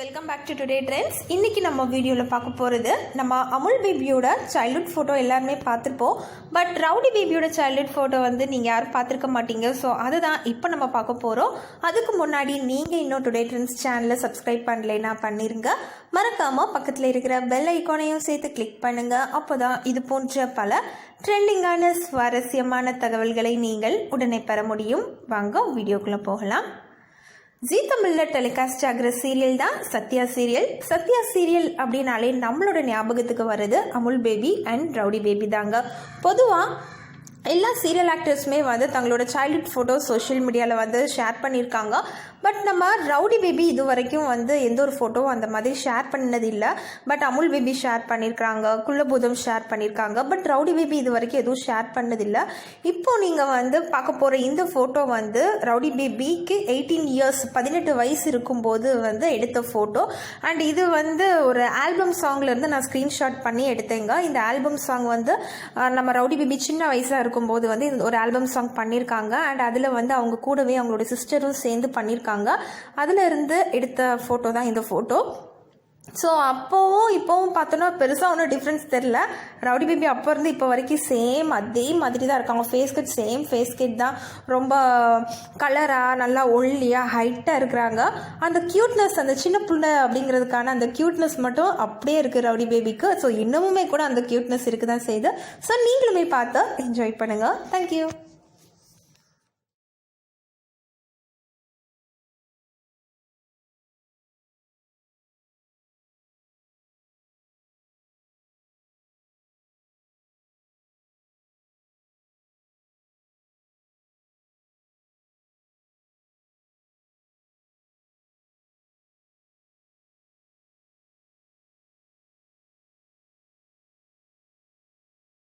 Welcome back to today trends. இன்றைக்கி நம்ம வீடியோவில் பார்க்க போகிறது நம்ம அமுல் பேபியோட சைல்ட்ஹுட் ஃபோட்டோ எல்லாருமே பார்த்துருப்போம். பட் ரவுடி பேபியோட சைல்ட்ஹுட் ஃபோட்டோ நீங்கள் யாரும் பார்த்துருக்க மாட்டீங்க. ஸோ அதுதான் இப்போ நம்ம பார்க்க போகிறோம். அதுக்கு முன்னாடி நீங்கள் இன்னும் டுடே ட்ரெண்ட்ஸ் சேனலை சப்ஸ்கிரைப் பண்ணலைன்னா பண்ணிடுங்க. மறக்காமல் பக்கத்தில் இருக்கிற பெல் ஐக்கானையும் சேர்த்து கிளிக் பண்ணுங்கள். அப்போ தான் இது போன்ற பல ட்ரெண்டிங்கான சுவாரஸ்யமான தகவல்களை நீங்கள் உடனே பெற முடியும். வாங்க வீடியோக்குள்ளே போகலாம். ஜீ தமிழில் டெலிகாஸ்ட் ஆகிற சீரியல் தான் சத்யா சீரியல். சத்யா சீரியல் அப்படின்னாலே நம்மளோட ஞாபகத்துக்கு வர்றது Amul baby and rowdy baby தாங்க. பொதுவாக எல்லா சீரியல் ஆக்டர்ஸுமே தங்களோட சைல்ட்ஹுட் ஃபோட்டோ சோஷியல் மீடியாவில் ஷேர் பண்ணியிருக்காங்க. பட் நம்ம ரவுடி பேபி இது வரைக்கும் எந்த ஒரு ஃபோட்டோவும் அந்த மாதிரி ஷேர் பண்ணது இல்லை. பட் அமுல் பேபி ஷேர் பண்ணியிருக்காங்க, குள்ளபூதம் ஷேர் பண்ணியிருக்காங்க. பட் ரவுடி பேபி இது வரைக்கும் எதுவும் ஷேர் பண்ணதில்லை. இப்போது நீங்கள் பார்க்க போகிற இந்த ஃபோட்டோ ரவுடி பேபிக்கு 18 இயர்ஸ் 18 வயசு இருக்கும்போது எடுத்த ஃபோட்டோ. அண்ட் இது ஒரு ஆல்பம் சாங்லேருந்து நான் ஸ்க்ரீன்ஷாட் பண்ணி எடுத்தேங்க. இந்த ஆல்பம் சாங் நம்ம ரவுடி பேபி சின்ன வயசாக இருக்கும்போது ஒரு ஆல்பம் சாங் பண்ணியிருக்காங்க. அண்ட் அதில் அவங்க கூடவே அவங்களோட சிஸ்டரும் சேர்ந்து பண்ணியிருக்காங்க. அதில் இருந்து எடுத்த ஃபோட்டோ தான் இந்த ஃபோட்டோ. ஸோ இப்போவும் பார்த்தோன்னா பெருசாக ஒன்றும் டிஃப்ரென்ஸ் தெரில. ரவுடி பேபி அப்போ இருந்து இப்போ வரைக்கும் சேம் அதே மாதிரி தான் இருக்காங்க. Face cut same face cut தான். ரொம்ப கலராக நல்லா ஒல்லியாக ஹைட்டாக இருக்கிறாங்க. அந்த க்யூட்னஸ், அந்த சின்ன பிள்ளை அப்படிங்கிறதுக்கான அந்த க்யூட்னஸ் மட்டும் அப்படியே இருக்குது ரவுடி பேபிக்கு. ஸோ இன்னமுமே கூட அந்த க்யூட்னஸ் இருக்குது தான் செய்யுது. ஸோ நீங்களுமே பார்த்து என்ஜாய் பண்ணுங்கள். தேங்க்யூ.